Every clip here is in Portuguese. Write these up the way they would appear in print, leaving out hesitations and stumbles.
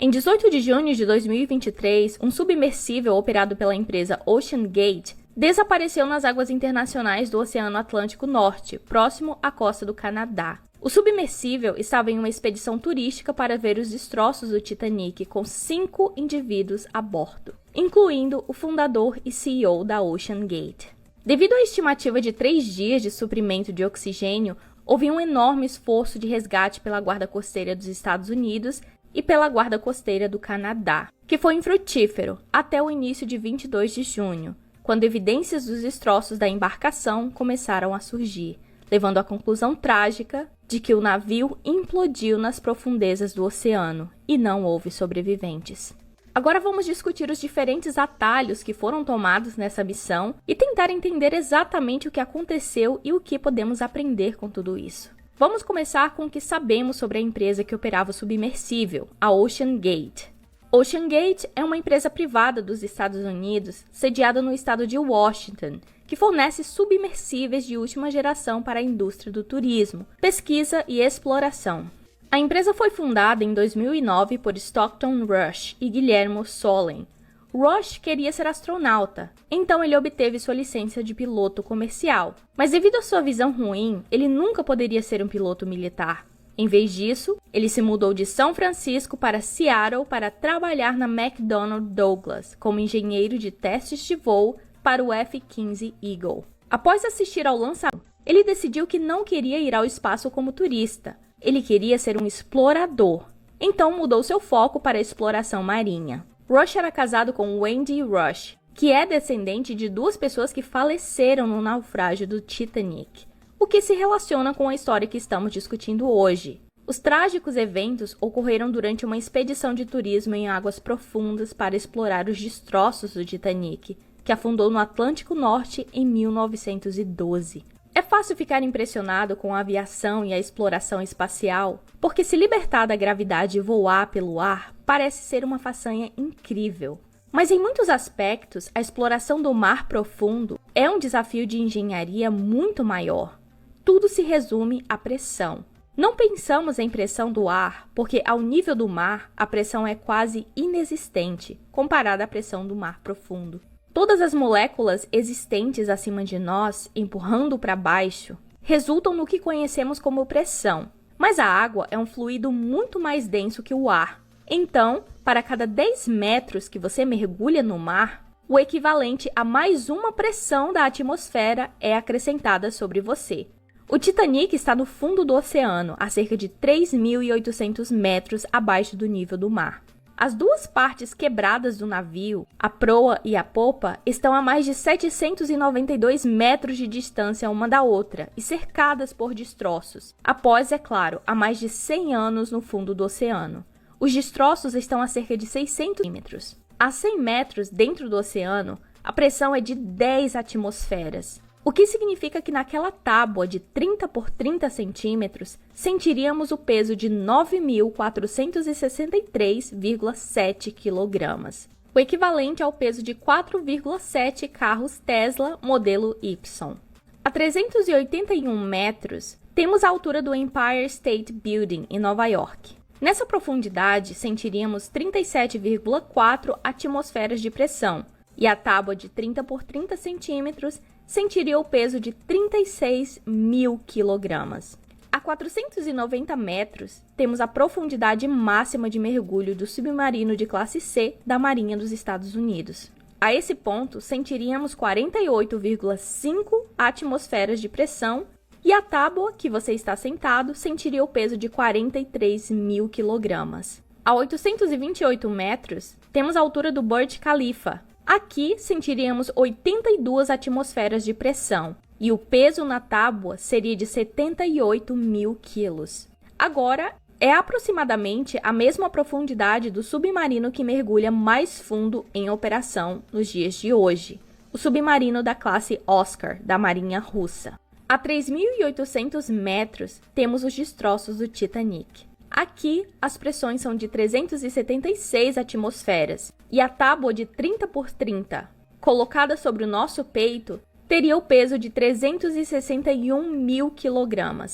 Em 18 de junho de 2023, um submersível operado pela empresa OceanGate desapareceu nas águas internacionais do Oceano Atlântico Norte, próximo à costa do Canadá. O submersível estava em uma expedição turística para ver os destroços do Titanic com 5 indivíduos a bordo, incluindo o fundador e CEO da OceanGate. Devido à estimativa de 3 dias de suprimento de oxigênio, houve um enorme esforço de resgate pela Guarda Costeira dos Estados Unidos e pela Guarda Costeira do Canadá, que foi infrutífero até o início de 22 de junho, quando evidências dos destroços da embarcação começaram a surgir, levando à conclusão trágica de que o navio implodiu nas profundezas do oceano e não houve sobreviventes. Agora vamos discutir os diferentes atalhos que foram tomados nessa missão e tentar entender exatamente o que aconteceu e o que podemos aprender com tudo isso. Vamos começar com o que sabemos sobre a empresa que operava o submersível, a OceanGate. OceanGate é uma empresa privada dos Estados Unidos, sediada no estado de Washington, que fornece submersíveis de última geração para a indústria do turismo, pesquisa e exploração. A empresa foi fundada em 2009 por Stockton Rush e Guillermo Solem. Rush queria ser astronauta, então ele obteve sua licença de piloto comercial. Mas devido à sua visão ruim, ele nunca poderia ser um piloto militar. Em vez disso, ele se mudou de São Francisco para Seattle para trabalhar na McDonnell Douglas como engenheiro de testes de voo para o F-15 Eagle. Após assistir ao lançamento, ele decidiu que não queria ir ao espaço como turista. Ele queria ser um explorador, então mudou seu foco para a exploração marinha. Rush era casado com Wendy Rush, que é descendente de 2 pessoas que faleceram no naufrágio do Titanic, o que se relaciona com a história que estamos discutindo hoje. Os trágicos eventos ocorreram durante uma expedição de turismo em águas profundas para explorar os destroços do Titanic, que afundou no Atlântico Norte em 1912. É fácil ficar impressionado com a aviação e a exploração espacial, porque se libertar da gravidade e voar pelo ar parece ser uma façanha incrível. Mas em muitos aspectos, a exploração do mar profundo é um desafio de engenharia muito maior. Tudo se resume à pressão. Não pensamos em pressão do ar, porque ao nível do mar, a pressão é quase inexistente, comparada à pressão do mar profundo. Todas as moléculas existentes acima de nós, empurrando para baixo, resultam no que conhecemos como pressão. Mas a água é um fluido muito mais denso que o ar. Então, para cada 10 metros que você mergulha no mar, o equivalente a mais uma pressão da atmosfera é acrescentada sobre você. O Titanic está no fundo do oceano, a cerca de 3.800 metros abaixo do nível do mar. As 2 partes quebradas do navio, a proa e a popa, estão a mais de 792 metros de distância uma da outra e cercadas por destroços, após, é claro, há mais de 100 anos no fundo do oceano. Os destroços estão a cerca de 600 metros. A 100 metros dentro do oceano, a pressão é de 10 atmosferas. O que significa que naquela tábua de 30 por 30 centímetros, sentiríamos o peso de 9.463,7 kg, o equivalente ao peso de 4,7 carros Tesla modelo Y. A 381 metros, temos a altura do Empire State Building, em Nova York. Nessa profundidade, sentiríamos 37,4 atmosferas de pressão, e a tábua de 30 por 30 centímetros sentiria o peso de 36.000 kg. A 490 metros, temos a profundidade máxima de mergulho do submarino de classe C da Marinha dos Estados Unidos. A esse ponto, sentiríamos 48,5 atmosferas de pressão e a tábua que você está sentado sentiria o peso de 43.000 kg. A 828 metros, temos a altura do Burj Khalifa. Aqui sentiríamos 82 atmosferas de pressão e o peso na tábua seria de 78.000 quilos. Agora, é aproximadamente a mesma profundidade do submarino que mergulha mais fundo em operação nos dias de hoje, o submarino da classe Oscar, da Marinha Russa. A 3.800 metros, temos os destroços do Titanic. Aqui, as pressões são de 376 atmosferas e a tábua de 30 por 30, colocada sobre o nosso peito, teria o peso de 361.000 kg.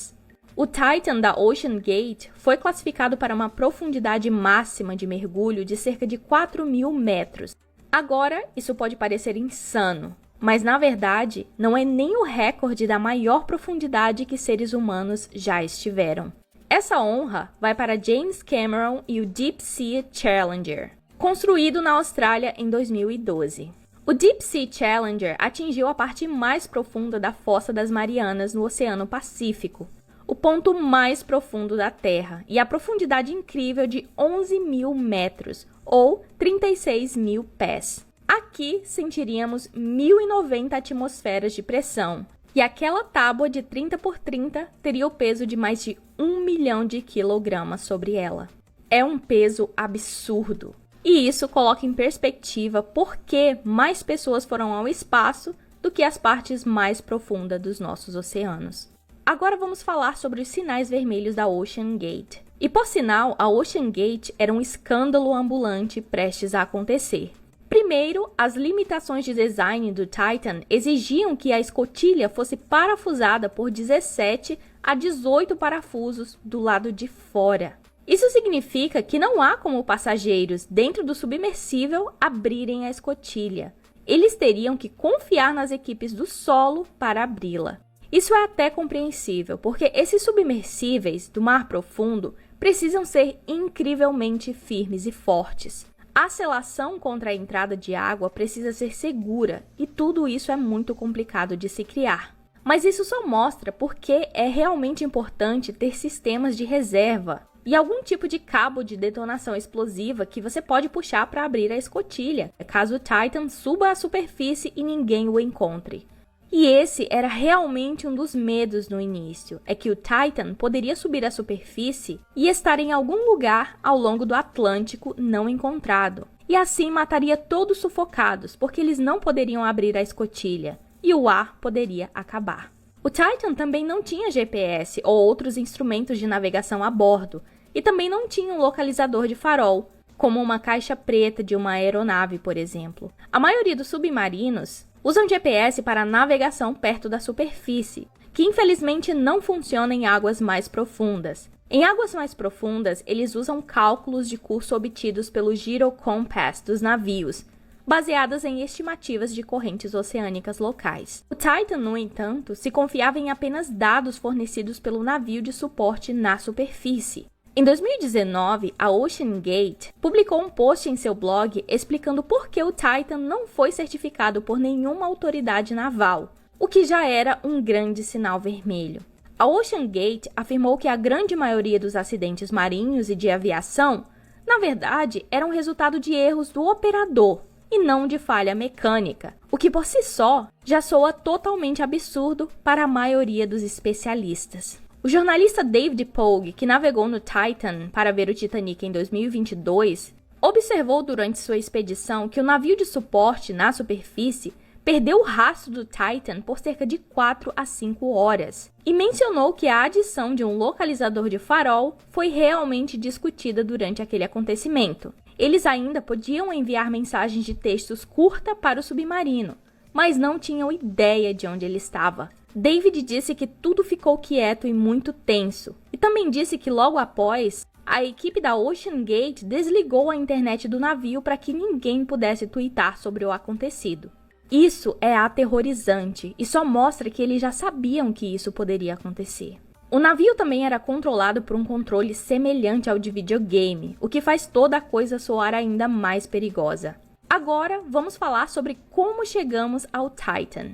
O Titan da OceanGate foi classificado para uma profundidade máxima de mergulho de cerca de 4.000 metros. Agora, isso pode parecer insano, mas na verdade não é nem o recorde da maior profundidade que seres humanos já estiveram. Essa honra vai para James Cameron e o Deep Sea Challenger, construído na Austrália em 2012. O Deep Sea Challenger atingiu a parte mais profunda da Fossa das Marianas no Oceano Pacífico, o ponto mais profundo da Terra, e a profundidade incrível de 11.000 metros, ou 36.000 pés. Aqui sentiríamos 1.090 atmosferas de pressão, e aquela tábua de 30 por 30 teria o peso de mais de 1 milhão de quilogramas sobre ela. É um peso absurdo. E isso coloca em perspectiva por que mais pessoas foram ao espaço do que as partes mais profundas dos nossos oceanos. Agora vamos falar sobre os sinais vermelhos da OceanGate. E por sinal, a OceanGate era um escândalo ambulante prestes a acontecer. Primeiro, as limitações de design do Titan exigiam que a escotilha fosse parafusada por 17 a 18 parafusos do lado de fora. Isso significa que não há como passageiros dentro do submersível abrirem a escotilha. Eles teriam que confiar nas equipes do solo para abri-la. Isso é até compreensível, porque esses submersíveis do mar profundo precisam ser incrivelmente firmes e fortes. A selação contra a entrada de água precisa ser segura, e tudo isso é muito complicado de se criar. Mas isso só mostra por que é realmente importante ter sistemas de reserva e algum tipo de cabo de detonação explosiva que você pode puxar para abrir a escotilha, caso o Titan suba à superfície e ninguém o encontre. E esse era realmente um dos medos no início, é que o Titan poderia subir à superfície e estar em algum lugar ao longo do Atlântico não encontrado. E assim mataria todos sufocados, porque eles não poderiam abrir a escotilha, e o ar poderia acabar. O Titan também não tinha GPS ou outros instrumentos de navegação a bordo, e também não tinha um localizador de farol, como uma caixa preta de uma aeronave, por exemplo. A maioria dos submarinos usam GPS para navegação perto da superfície, que infelizmente não funciona em águas mais profundas. Em águas mais profundas, eles usam cálculos de curso obtidos pelo Gyrocompass dos navios, baseadas em estimativas de correntes oceânicas locais. O Titan, no entanto, se confiava em apenas dados fornecidos pelo navio de suporte na superfície. Em 2019, a OceanGate publicou um post em seu blog explicando por que o Titan não foi certificado por nenhuma autoridade naval, o que já era um grande sinal vermelho. A OceanGate afirmou que a grande maioria dos acidentes marinhos e de aviação, na verdade, eram resultado de erros do operador e não de falha mecânica, o que por si só já soa totalmente absurdo para a maioria dos especialistas. O jornalista David Pogue, que navegou no Titan para ver o Titanic em 2022, observou durante sua expedição que o navio de suporte na superfície perdeu o rastro do Titan por cerca de 4 a 5 horas e mencionou que a adição de um localizador de farol foi realmente discutida durante aquele acontecimento. Eles ainda podiam enviar mensagens de textos curtas para o submarino, mas não tinham ideia de onde ele estava. David disse que tudo ficou quieto e muito tenso, e também disse que logo após, a equipe da OceanGate desligou a internet do navio para que ninguém pudesse tuitar sobre o acontecido. Isso é aterrorizante e só mostra que eles já sabiam que isso poderia acontecer. O navio também era controlado por um controle semelhante ao de videogame, o que faz toda a coisa soar ainda mais perigosa. Agora, vamos falar sobre como chegamos ao Titan.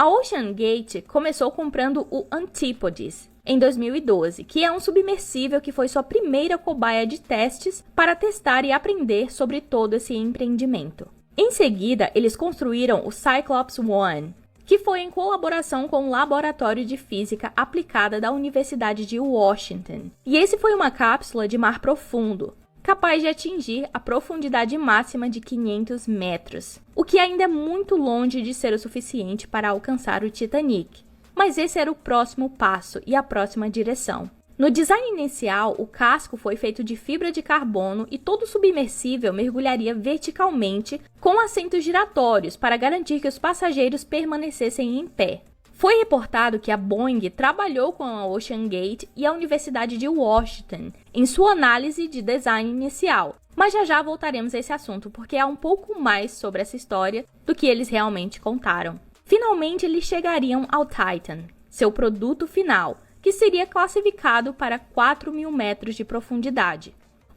A OceanGate começou comprando o Antipodes em 2012, que é um submersível que foi sua primeira cobaia de testes para testar e aprender sobre todo esse empreendimento. Em seguida, eles construíram o Cyclops One, que foi em colaboração com o Laboratório de Física Aplicada da Universidade de Washington. E esse foi uma cápsula de mar profundo, capaz de atingir a profundidade máxima de 500 metros, o que ainda é muito longe de ser o suficiente para alcançar o Titanic. Mas esse era o próximo passo e a próxima direção. No design inicial, o casco foi feito de fibra de carbono e todo submersível mergulharia verticalmente com assentos giratórios para garantir que os passageiros permanecessem em pé. Foi reportado que a Boeing trabalhou com a OceanGate e a Universidade de Washington em sua análise de design inicial, mas já voltaremos a esse assunto porque há um pouco mais sobre essa história do que eles realmente contaram. Finalmente, eles chegariam ao Titan, seu produto final, que seria classificado para 4.000 metros de profundidade.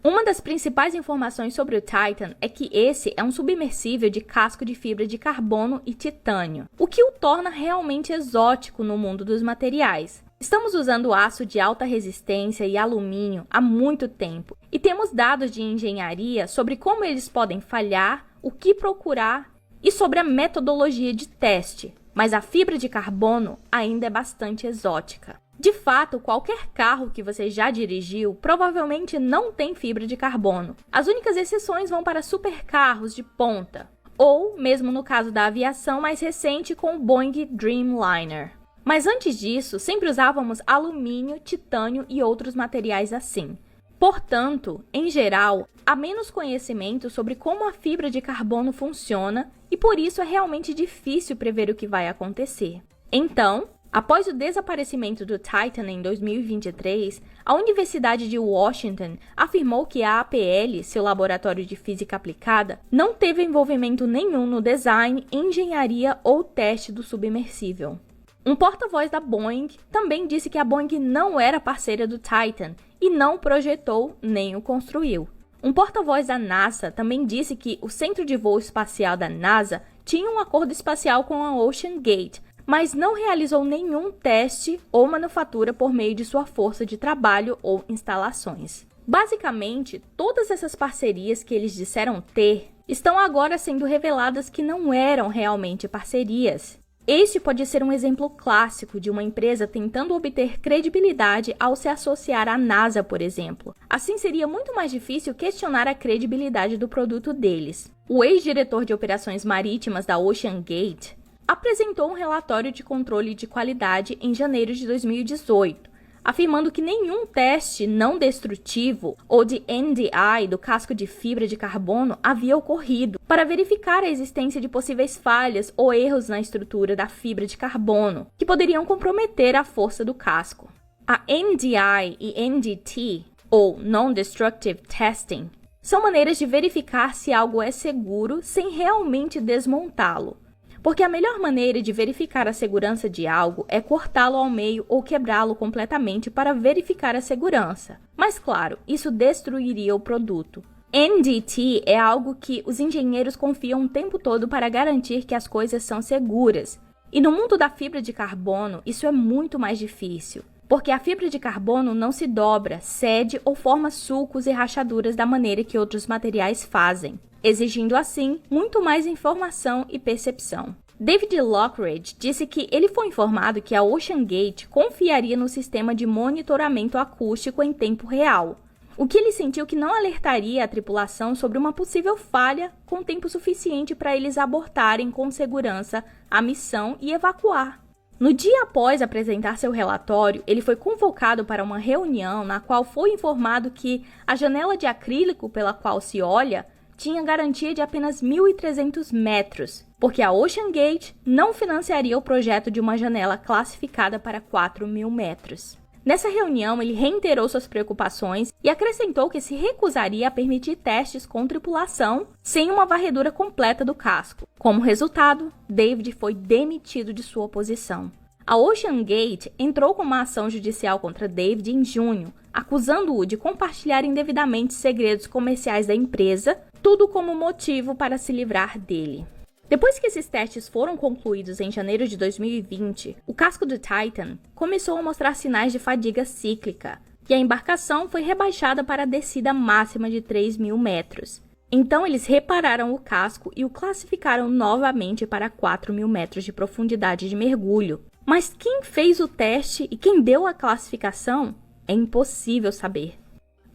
Uma das principais informações sobre o Titan é que esse é um submersível de casco de fibra de carbono e titânio, o que o torna realmente exótico no mundo dos materiais. Estamos usando aço de alta resistência e alumínio há muito tempo e temos dados de engenharia sobre como eles podem falhar, o que procurar e sobre a metodologia de teste, mas a fibra de carbono ainda é bastante exótica. De fato, qualquer carro que você já dirigiu provavelmente não tem fibra de carbono. As únicas exceções vão para supercarros de ponta, ou mesmo no caso da aviação mais recente com o Boeing Dreamliner. Mas antes disso, sempre usávamos alumínio, titânio e outros materiais assim. Portanto, em geral, há menos conhecimento sobre como a fibra de carbono funciona e por isso é realmente difícil prever o que vai acontecer. Então, após o desaparecimento do Titan em 2023, a Universidade de Washington afirmou que a APL, seu laboratório de física aplicada, não teve envolvimento nenhum no design, engenharia ou teste do submersível. Um porta-voz da Boeing também disse que a Boeing não era parceira do Titan e não projetou nem o construiu. Um porta-voz da NASA também disse que o Centro de Voo Espacial da NASA tinha um acordo espacial com a OceanGate, mas não realizou nenhum teste ou manufatura por meio de sua força de trabalho ou instalações. Basicamente, todas essas parcerias que eles disseram ter estão agora sendo reveladas que não eram realmente parcerias. Este pode ser um exemplo clássico de uma empresa tentando obter credibilidade ao se associar à NASA, por exemplo. Assim, seria muito mais difícil questionar a credibilidade do produto deles. O ex-diretor de operações marítimas da OceanGate apresentou um relatório de controle de qualidade em janeiro de 2018, afirmando que nenhum teste não destrutivo ou de NDI do casco de fibra de carbono havia ocorrido para verificar a existência de possíveis falhas ou erros na estrutura da fibra de carbono que poderiam comprometer a força do casco. A NDI e NDT, ou Non-Destructive Testing, são maneiras de verificar se algo é seguro sem realmente desmontá-lo. Porque a melhor maneira de verificar a segurança de algo é cortá-lo ao meio ou quebrá-lo completamente para verificar a segurança. Mas claro, isso destruiria o produto. NDT é algo que os engenheiros confiam o tempo todo para garantir que as coisas são seguras. E no mundo da fibra de carbono, isso é muito mais difícil. Porque a fibra de carbono não se dobra, cede ou forma sulcos e rachaduras da maneira que outros materiais fazem, exigindo assim muito mais informação e percepção. David Lockridge disse que ele foi informado que a OceanGate confiaria no sistema de monitoramento acústico em tempo real, o que ele sentiu que não alertaria a tripulação sobre uma possível falha com tempo suficiente para eles abortarem com segurança a missão e evacuar. No dia após apresentar seu relatório, ele foi convocado para uma reunião na qual foi informado que a janela de acrílico pela qual se olha tinha garantia de apenas 1.300 metros, porque a OceanGate não financiaria o projeto de uma janela classificada para 4.000 metros. Nessa reunião, ele reiterou suas preocupações e acrescentou que se recusaria a permitir testes com tripulação sem uma varredura completa do casco. Como resultado, David foi demitido de sua posição. A OceanGate entrou com uma ação judicial contra David em junho, acusando-o de compartilhar indevidamente segredos comerciais da empresa, tudo como motivo para se livrar dele. Depois que esses testes foram concluídos em janeiro de 2020, o casco do Titan começou a mostrar sinais de fadiga cíclica, e a embarcação foi rebaixada para a descida máxima de 3.000 metros. Então eles repararam o casco e o classificaram novamente para 4.000 metros de profundidade de mergulho. Mas quem fez o teste e quem deu a classificação é impossível saber.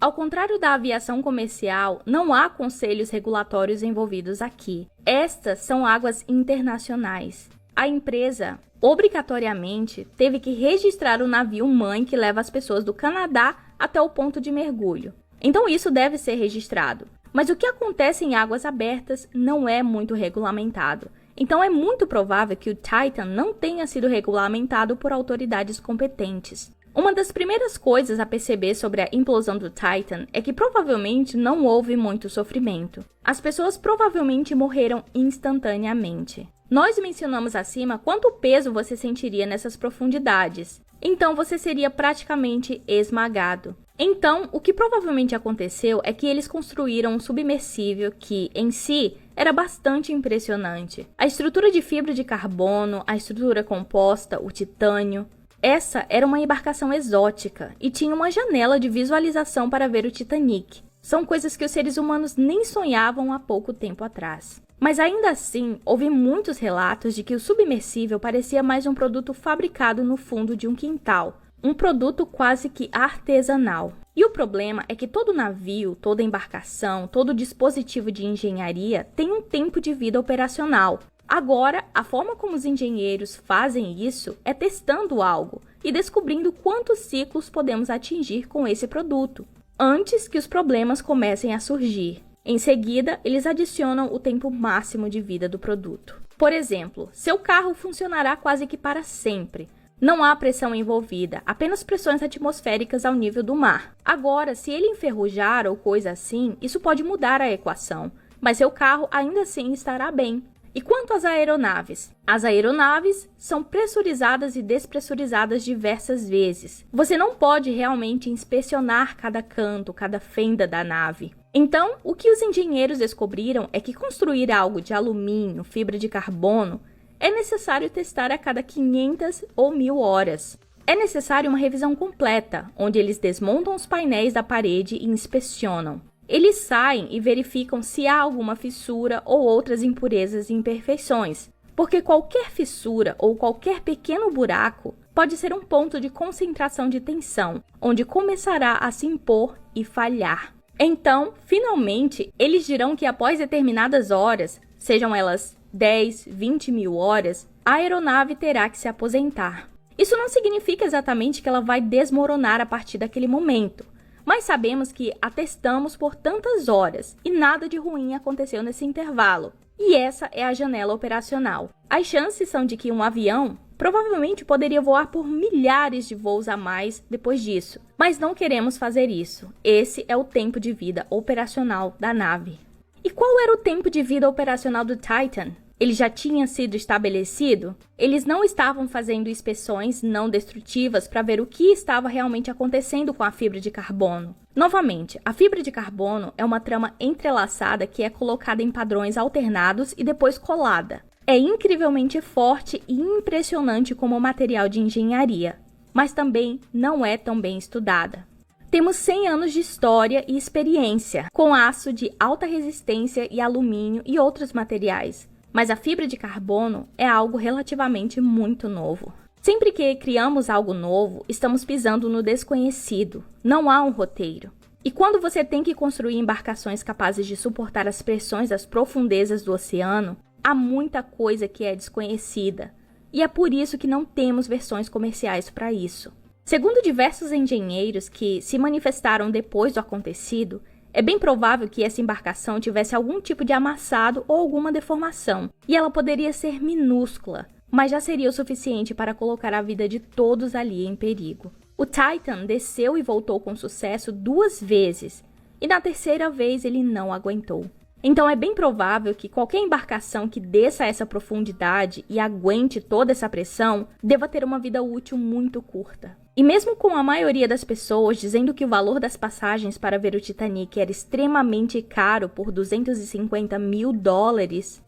Ao contrário da aviação comercial, não há conselhos regulatórios envolvidos aqui. Estas são águas internacionais. A empresa, obrigatoriamente, teve que registrar o navio-mãe que leva as pessoas do Canadá até o ponto de mergulho. Então isso deve ser registrado. Mas o que acontece em águas abertas não é muito regulamentado. Então é muito provável que o Titan não tenha sido regulamentado por autoridades competentes. Uma das primeiras coisas a perceber sobre a implosão do Titan é que provavelmente não houve muito sofrimento. As pessoas provavelmente morreram instantaneamente. Nós mencionamos acima quanto peso você sentiria nessas profundidades. Então você seria praticamente esmagado. Então, o que provavelmente aconteceu é que eles construíram um submersível que, em si, era bastante impressionante. A estrutura de fibra de carbono, a estrutura composta, o titânio. Essa era uma embarcação exótica e tinha uma janela de visualização para ver o Titanic. São coisas que os seres humanos nem sonhavam há pouco tempo atrás. Mas ainda assim, houve muitos relatos de que o submersível parecia mais um produto fabricado no fundo de um quintal. Um produto quase que artesanal. E o problema é que todo navio, toda embarcação, todo dispositivo de engenharia tem um tempo de vida operacional. Agora, a forma como os engenheiros fazem isso é testando algo e descobrindo quantos ciclos podemos atingir com esse produto, antes que os problemas comecem a surgir. Em seguida, eles adicionam o tempo máximo de vida do produto. Por exemplo, seu carro funcionará quase que para sempre. Não há pressão envolvida, apenas pressões atmosféricas ao nível do mar. Agora, se ele enferrujar ou coisa assim, isso pode mudar a equação, mas seu carro ainda assim estará bem. E quanto às aeronaves? As aeronaves são pressurizadas e despressurizadas diversas vezes. Você não pode realmente inspecionar cada canto, cada fenda da nave. Então, o que os engenheiros descobriram é que construir algo de alumínio, fibra de carbono, é necessário testar a cada 500 ou 1000 horas. É necessário uma revisão completa, onde eles desmontam os painéis da parede e inspecionam. Eles saem e verificam se há alguma fissura ou outras impurezas e imperfeições, porque qualquer fissura ou qualquer pequeno buraco pode ser um ponto de concentração de tensão, onde começará a se impor e falhar. Então, finalmente, eles dirão que após determinadas horas, sejam elas 10, 20 mil horas, a aeronave terá que se aposentar. Isso não significa exatamente que ela vai desmoronar a partir daquele momento, mas sabemos que a testamos por tantas horas e nada de ruim aconteceu nesse intervalo. E essa é a janela operacional. As chances são de que um avião provavelmente poderia voar por milhares de voos a mais depois disso, mas não queremos fazer isso. Esse é o tempo de vida operacional da nave. E qual era o tempo de vida operacional do Titan? Ele já tinha sido estabelecido? Eles não estavam fazendo inspeções não destrutivas para ver o que estava realmente acontecendo com a fibra de carbono. Novamente, a fibra de carbono é uma trama entrelaçada que é colocada em padrões alternados e depois colada. É incrivelmente forte e impressionante como material de engenharia, mas também não é tão bem estudada. Temos 100 anos de história e experiência, com aço de alta resistência e alumínio e outros materiais. Mas a fibra de carbono é algo relativamente muito novo. Sempre que criamos algo novo, estamos pisando no desconhecido. Não há um roteiro. E quando você tem que construir embarcações capazes de suportar as pressões das profundezas do oceano, há muita coisa que é desconhecida. E é por isso que não temos versões comerciais para isso. Segundo diversos engenheiros que se manifestaram depois do acontecido, é bem provável que essa embarcação tivesse algum tipo de amassado ou alguma deformação, e ela poderia ser minúscula, mas já seria o suficiente para colocar a vida de todos ali em perigo. O Titan desceu e voltou com sucesso 2 vezes, e na terceira vez ele não aguentou. Então é bem provável que qualquer embarcação que desça a essa profundidade e aguente toda essa pressão deva ter uma vida útil muito curta. E mesmo com a maioria das pessoas dizendo que o valor das passagens para ver o Titanic era extremamente caro por $250 mil,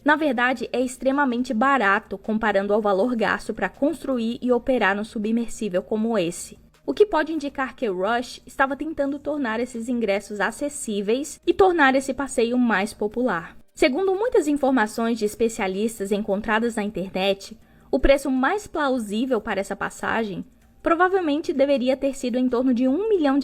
na verdade é extremamente barato comparando ao valor gasto para construir e operar um submersível como esse. O que pode indicar que Rush estava tentando tornar esses ingressos acessíveis e tornar esse passeio mais popular. Segundo muitas informações de especialistas encontradas na internet, o preço mais plausível para essa passagem provavelmente deveria ter sido em torno de $1 milhão.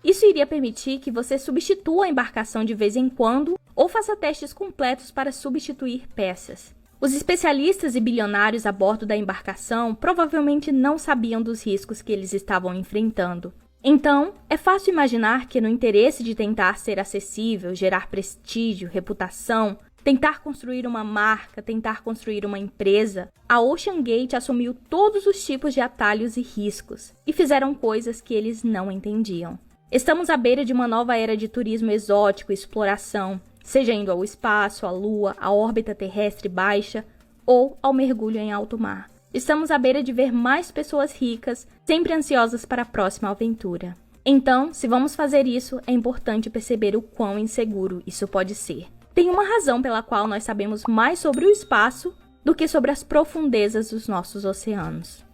Isso iria permitir que você substitua a embarcação de vez em quando ou faça testes completos para substituir peças. Os especialistas e bilionários a bordo da embarcação provavelmente não sabiam dos riscos que eles estavam enfrentando. Então, é fácil imaginar que no interesse de tentar ser acessível, gerar prestígio, reputação, tentar construir uma marca, tentar construir uma empresa, a OceanGate assumiu todos os tipos de atalhos e riscos, e fizeram coisas que eles não entendiam. Estamos à beira de uma nova era de turismo exótico e exploração, seja indo ao espaço, à Lua, à órbita terrestre baixa ou ao mergulho em alto mar. Estamos à beira de ver mais pessoas ricas, sempre ansiosas para a próxima aventura. Então, se vamos fazer isso, é importante perceber o quão inseguro isso pode ser. Tem uma razão pela qual nós sabemos mais sobre o espaço do que sobre as profundezas dos nossos oceanos.